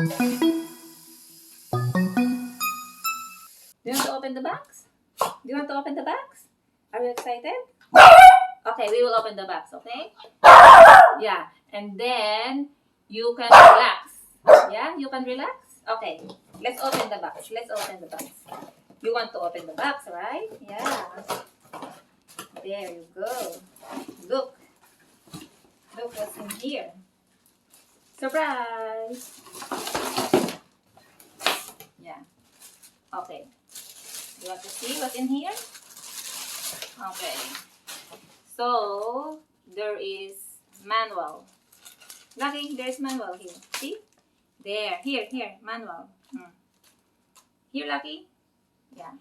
Do you want to open the box? Do you want to open the box? Are you excited? Okay, we will open the box, okay? Yeah, and then you can relax. Yeah, you can relax? Okay, let's open the box. Let's open the box. You want to open the box, right? Yeah. There you go. Look. Look what's in here. Surprise! Yeah. Okay. You want to see what's in here? Okay. So, there is manual. Lucky, there's manual here. See? There. Here. Manual. Here, Lucky? Yeah.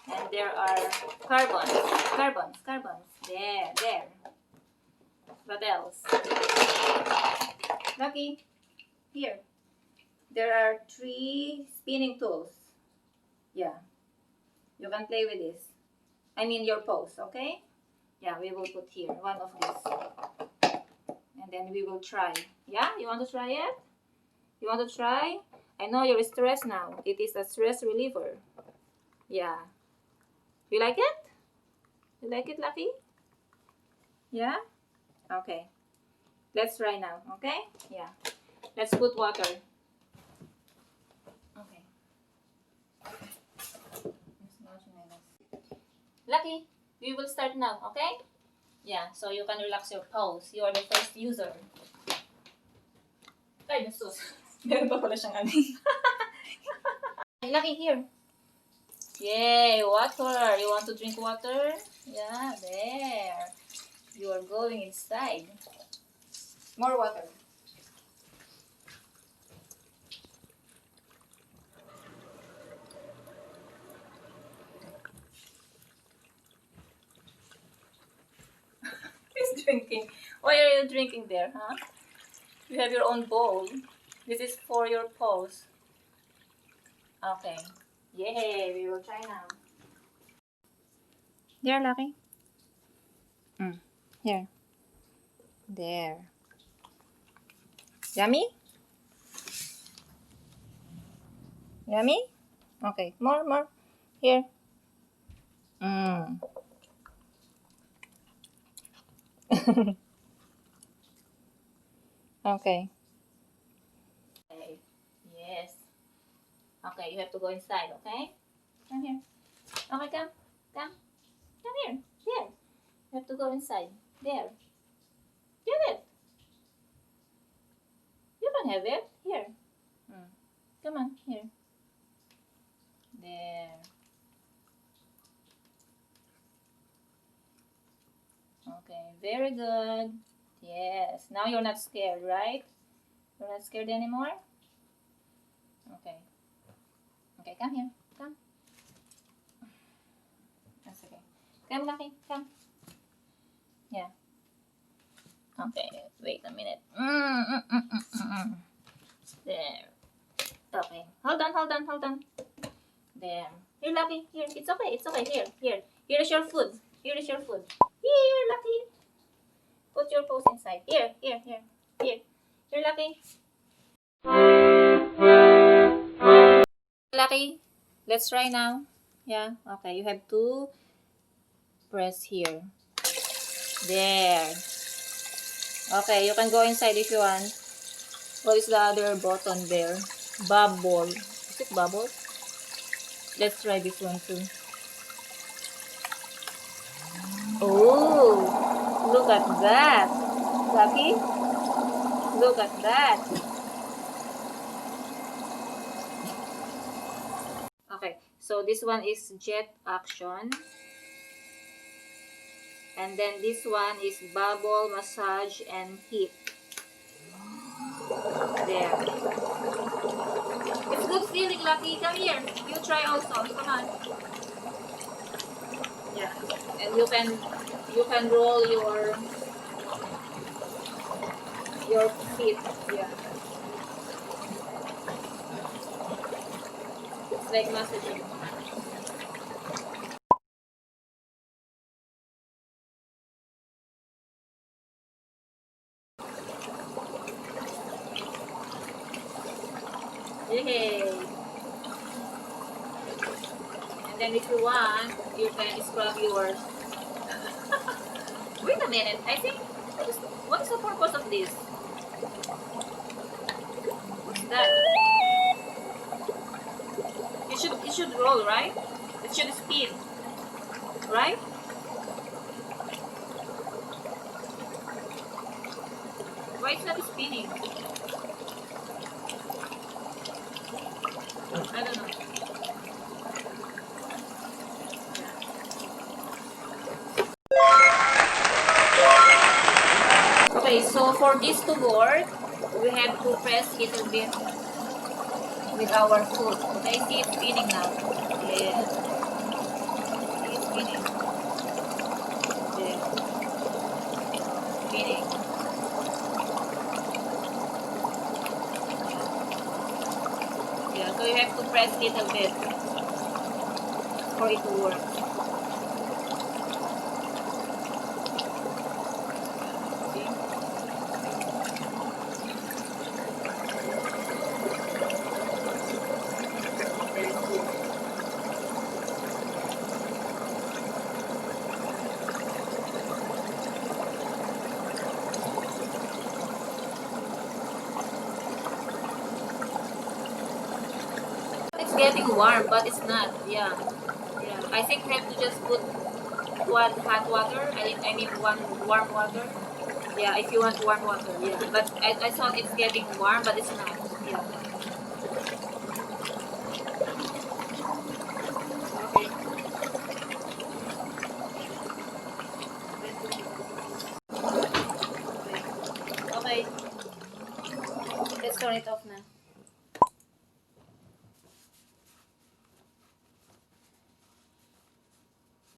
And there are carbons. There. What else? Lucky? Here. There are 3 spinning tools. Yeah. You can play with this. I mean your pose, okay? Yeah, we will put here one of these. And then we will try. Yeah? You want to try it? You want to try? I know you're stressed now. It is a stress reliever. Yeah. You like it? You like it, Lucky? Yeah? Okay. Let's try now, okay? Yeah. Let's put water. Okay. Lucky, we will start now, okay? Yeah, so you can relax your pose. You are the first user. Ay, nasus. Meron pa pala siyang ano. Lucky, here. Yay, water. You want to drink water? Yeah, there. You are going inside. More water. He's drinking. Why are you drinking there, huh? You have your own bowl. This is for your pose. Okay. Yay, we will try now. There, Lucky. Here. There. Yummy? Yummy? Okay, more. Here. Okay. Yes. Okay, you have to go inside, okay? Come here. Okay, come. Come here. Here. You have to go inside. There. Get it. You can have it. Here. Come on, here. There. Okay, very good. Yes. Now you're not scared, right? You're not scared anymore? Okay. Okay, come here. Come. That's okay. Come, Lucky. Come. Yeah. Okay, wait a minute. There. Okay. Hold on. There. Here, Lucky. Here. It's okay. Here. Here is your food. Here, Lucky. Put your pose inside. Here. Here, Lucky. Lucky. Let's try now. Yeah. Okay. You have to press here. There. Okay. You can go inside if you want. What is the other button there? Bubble. Is it bubble? Let's try this one too. Oh, look at that. Lucky, look at that. Okay, so this one is jet action. And then this one is bubble, massage, and heat. There. It's good feeling, Lucky. Come here. You try also. Come on. Yeah. And you can roll your feet. Yeah. It's like massaging. Yay! And then if you want, you can scrub yours. Wait a minute. I think what's the purpose of this? What's that? It should roll, right? It should spin, right? Why is not spinning? I don't know. Okay, so for this to work, we have to press it a bit with our foot. Okay, see it's spinning now. Yeah. See it's spinning. Yeah. Spinning. Yeah, so you have to press it a bit for it to work. It's getting warm, but it's not. Yeah. Yeah. I think we have to just put one hot water. I mean one warm water. Yeah, if you want warm water. Yeah. But I thought it's getting warm, but it's not.